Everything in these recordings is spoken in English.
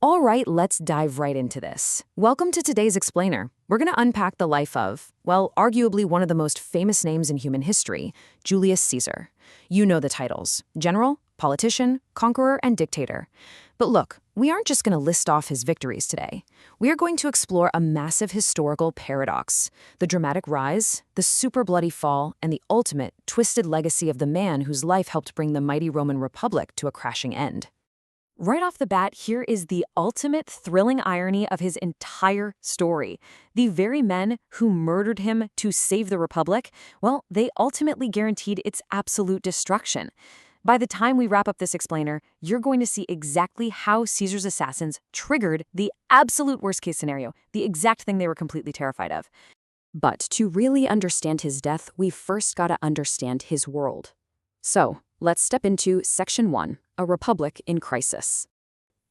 All right, let's dive right into this. Welcome to today's Explainer. We're going to unpack the life of, well, arguably one of the most famous names in human history, Julius Caesar. You know the titles: general, politician, conqueror, and dictator. But look, we aren't just going to list off his victories today. We are going to explore a massive historical paradox: the dramatic rise, the super bloody fall, and the ultimate, twisted legacy of the man whose life helped bring the mighty Roman Republic to a crashing end. Right off the bat, here is the ultimate thrilling irony of his entire story. The very men who murdered him to save the Republic, well, they ultimately guaranteed its absolute destruction. By the time we wrap up this explainer, you're going to see exactly how Caesar's assassins triggered the absolute worst-case scenario, the exact thing they were completely terrified of. But to really understand his death, we've first got to understand his world. So, let's step into Section 1, a republic in crisis.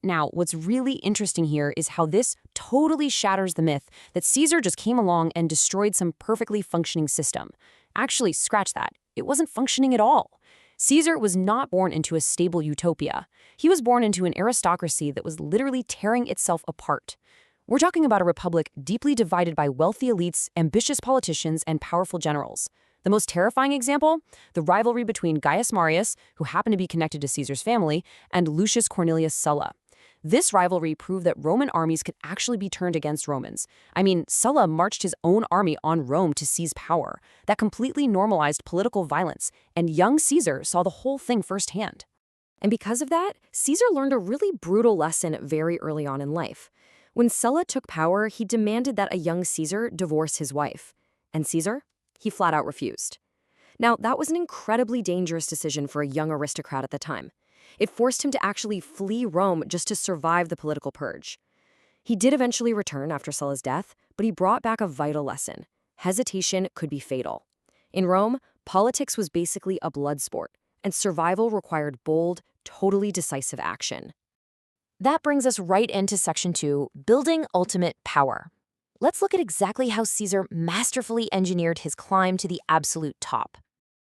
Now, what's really interesting here is how this totally shatters the myth that Caesar just came along and destroyed some perfectly functioning system. Actually, scratch that. It wasn't functioning at all. Caesar was not born into a stable utopia. He was born into an aristocracy that was literally tearing itself apart. We're talking about a republic deeply divided by wealthy elites, ambitious politicians, and powerful generals. The most terrifying example? The rivalry between Gaius Marius, who happened to be connected to Caesar's family, and Lucius Cornelius Sulla. This rivalry proved that Roman armies could actually be turned against Romans. I mean, Sulla marched his own army on Rome to seize power. That completely normalized political violence, and young Caesar saw the whole thing firsthand. And because of that, Caesar learned a really brutal lesson very early on in life. When Sulla took power, he demanded that a young Caesar divorce his wife. And Caesar? He flat out refused. Now, that was an incredibly dangerous decision for a young aristocrat at the time. It forced him to actually flee Rome just to survive the political purge. He did eventually return after Sulla's death, but he brought back a vital lesson: hesitation could be fatal. In Rome, politics was basically a blood sport, and survival required bold, totally decisive action. That brings us right into Section 2, building ultimate power. Let's look at exactly how Caesar masterfully engineered his climb to the absolute top.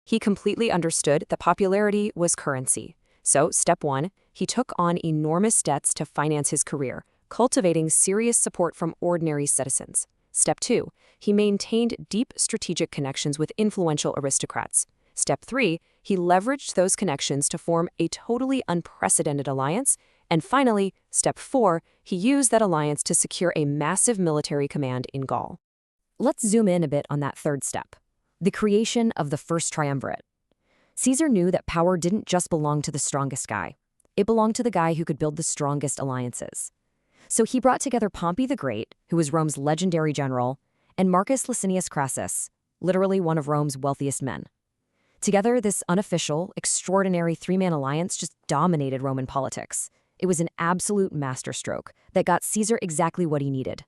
He completely understood that popularity was currency. So, step 1, he took on enormous debts to finance his career, cultivating serious support from ordinary citizens. Step 2, he maintained deep strategic connections with influential aristocrats. Step 3, he leveraged those connections to form a totally unprecedented alliance. And finally, step 4, he used that alliance to secure a massive military command in Gaul. Let's zoom in a bit on that third step: the creation of the First Triumvirate. Caesar knew that power didn't just belong to the strongest guy. It belonged to the guy who could build the strongest alliances. So he brought together Pompey the Great, who was Rome's legendary general, and Marcus Licinius Crassus, literally one of Rome's wealthiest men. Together, this unofficial, extraordinary three-man alliance just dominated Roman politics. It was an absolute masterstroke that got Caesar exactly what he needed.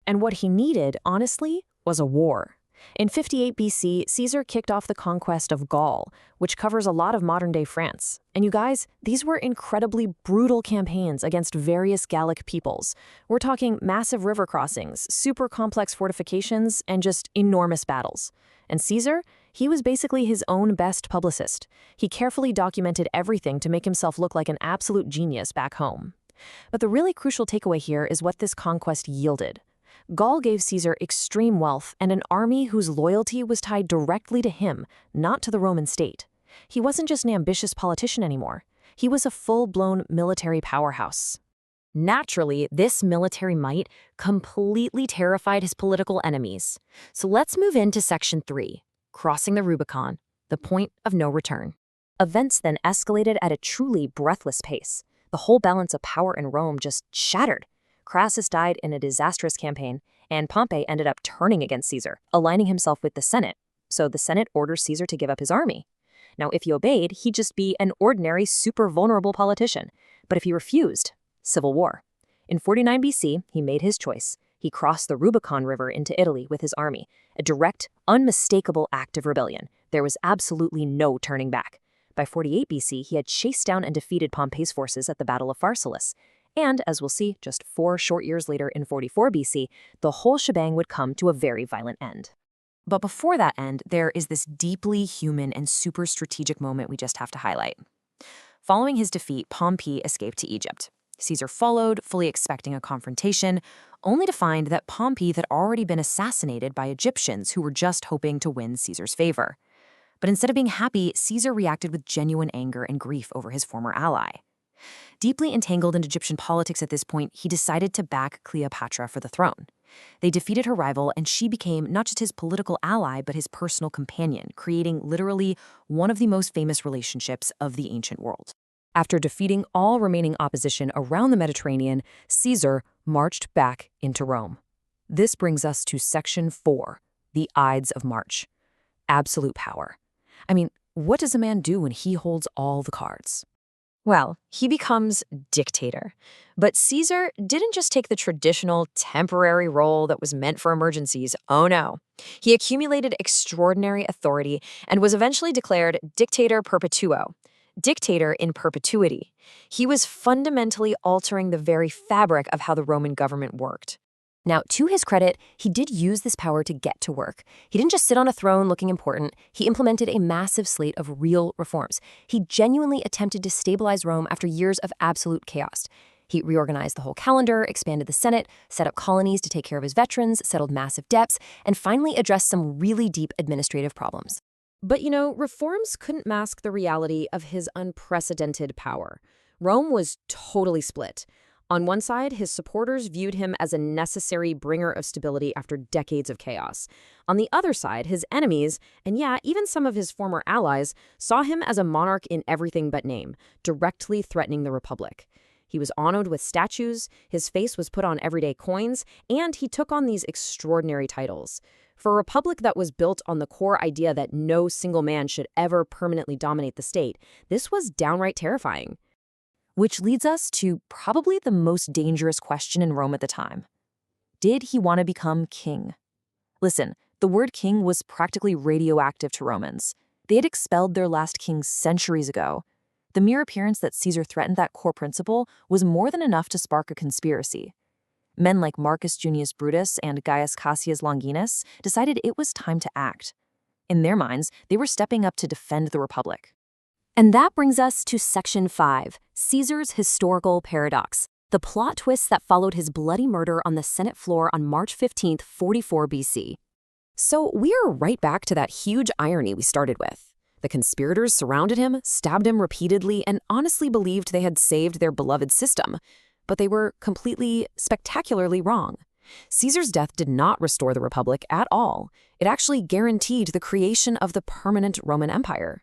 And what he needed, honestly, was a war. In 58 BC, Caesar kicked off the conquest of Gaul, which covers a lot of modern-day France. And you guys, these were incredibly brutal campaigns against various Gallic peoples. We're talking massive river crossings, super complex fortifications, and just enormous battles. And Caesar? He was basically his own best publicist. He carefully documented everything to make himself look like an absolute genius back home. But the really crucial takeaway here is what this conquest yielded. Gaul gave Caesar extreme wealth and an army whose loyalty was tied directly to him, not to the Roman state. He wasn't just an ambitious politician anymore. He was a full-blown military powerhouse. Naturally, this military might completely terrified his political enemies. So let's move into Section 3, crossing the Rubicon, the point of no return. Events then escalated at a truly breathless pace. The whole balance of power in Rome just shattered. Crassus died in a disastrous campaign, and Pompey ended up turning against Caesar, aligning himself with the Senate. So the Senate orders Caesar to give up his army. Now, if he obeyed, he'd just be an ordinary, super vulnerable politician. But if he refused, civil war. In 49 BC, he made his choice. He crossed the Rubicon River into Italy with his army, a direct, unmistakable act of rebellion. There was absolutely no turning back. By 48 BC, he had chased down and defeated Pompey's forces at the Battle of Pharsalus. And, as we'll see, just 4 short years later in 44 BC, the whole shebang would come to a very violent end. But before that end, there is this deeply human and super strategic moment we just have to highlight. Following his defeat, Pompey escaped to Egypt. Caesar followed, fully expecting a confrontation, only to find that Pompey had already been assassinated by Egyptians who were just hoping to win Caesar's favor. But instead of being happy, Caesar reacted with genuine anger and grief over his former ally. Deeply entangled in Egyptian politics at this point, he decided to back Cleopatra for the throne. They defeated her rival, and she became not just his political ally, but his personal companion, creating literally one of the most famous relationships of the ancient world. After defeating all remaining opposition around the Mediterranean, Caesar marched back into Rome. This brings us to Section 4, the Ides of March. Absolute power. I mean, what does a man do when he holds all the cards? Well, he becomes dictator. But Caesar didn't just take the traditional temporary role that was meant for emergencies. Oh no. He accumulated extraordinary authority and was eventually declared dictator perpetuo, dictator in perpetuity. He was fundamentally altering the very fabric of how the Roman government worked. Now, to his credit, he did use this power to get to work. He didn't just sit on a throne looking important. He implemented a massive slate of real reforms. He genuinely attempted to stabilize Rome after years of absolute chaos. He reorganized the whole calendar, expanded the Senate, set up colonies to take care of his veterans, settled massive debts, and finally addressed some really deep administrative problems. But, reforms couldn't mask the reality of his unprecedented power. Rome was totally split. On one side, his supporters viewed him as a necessary bringer of stability after decades of chaos. On the other side, his enemies, and yeah, even some of his former allies, saw him as a monarch in everything but name, directly threatening the Republic. He was honored with statues, his face was put on everyday coins, and he took on these extraordinary titles. For a republic that was built on the core idea that no single man should ever permanently dominate the state, this was downright terrifying. Which leads us to probably the most dangerous question in Rome at the time. Did he want to become king? Listen, the word king was practically radioactive to Romans. They had expelled their last king centuries ago. The mere appearance that Caesar threatened that core principle was more than enough to spark a conspiracy. Men like Marcus Junius Brutus and Gaius Cassius Longinus decided it was time to act. In their minds, they were stepping up to defend the Republic. And that brings us to Section 5, Caesar's historical paradox, the plot twist that followed his bloody murder on the Senate floor on March 15, 44 BC. So we are right back to that huge irony we started with. The conspirators surrounded him, stabbed him repeatedly, and honestly believed they had saved their beloved system. But they were completely, spectacularly wrong. Caesar's death did not restore the Republic at all. It actually guaranteed the creation of the permanent Roman Empire.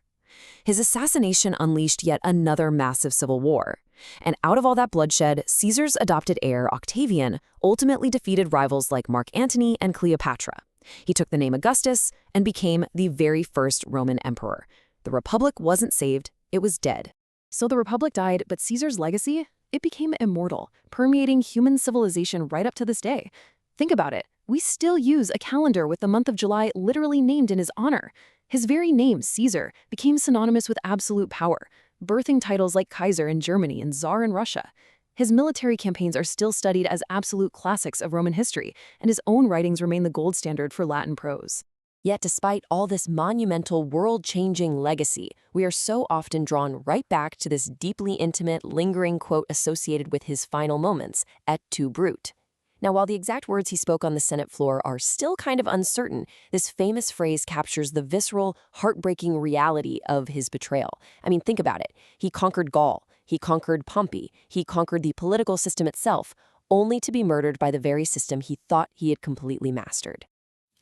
His assassination unleashed yet another massive civil war. And out of all that bloodshed, Caesar's adopted heir, Octavian, ultimately defeated rivals like Mark Antony and Cleopatra. He took the name Augustus and became the very first Roman emperor. The Republic wasn't saved, it was dead. So the Republic died, but Caesar's legacy? It became immortal, permeating human civilization right up to this day. Think about it. We still use a calendar with the month of July literally named in his honor. His very name, Caesar, became synonymous with absolute power, birthing titles like Kaiser in Germany and Tsar in Russia. His military campaigns are still studied as absolute classics of Roman history, and his own writings remain the gold standard for Latin prose. Yet despite all this monumental, world-changing legacy, we are so often drawn right back to this deeply intimate, lingering quote associated with his final moments, et tu, Brute. Now, while the exact words he spoke on the Senate floor are still kind of uncertain, this famous phrase captures the visceral, heartbreaking reality of his betrayal. I mean, think about it. He conquered Gaul, he conquered Pompey, he conquered the political system itself, only to be murdered by the very system he thought he had completely mastered.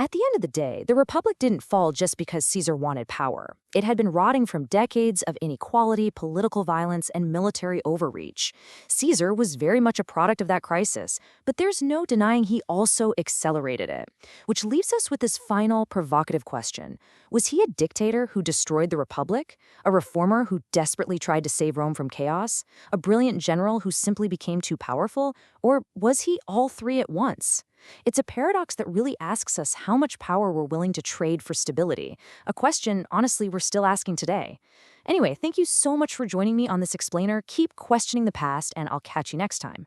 At the end of the day, the Republic didn't fall just because Caesar wanted power. It had been rotting from decades of inequality, political violence, and military overreach. Caesar was very much a product of that crisis, but there's no denying he also accelerated it. Which leaves us with this final, provocative question. Was he a dictator who destroyed the Republic? A reformer who desperately tried to save Rome from chaos? A brilliant general who simply became too powerful? Or was he all three at once? It's a paradox that really asks us how much power we're willing to trade for stability, a question, honestly, we're still asking today. Anyway, thank you so much for joining me on this explainer. Keep questioning the past, and I'll catch you next time.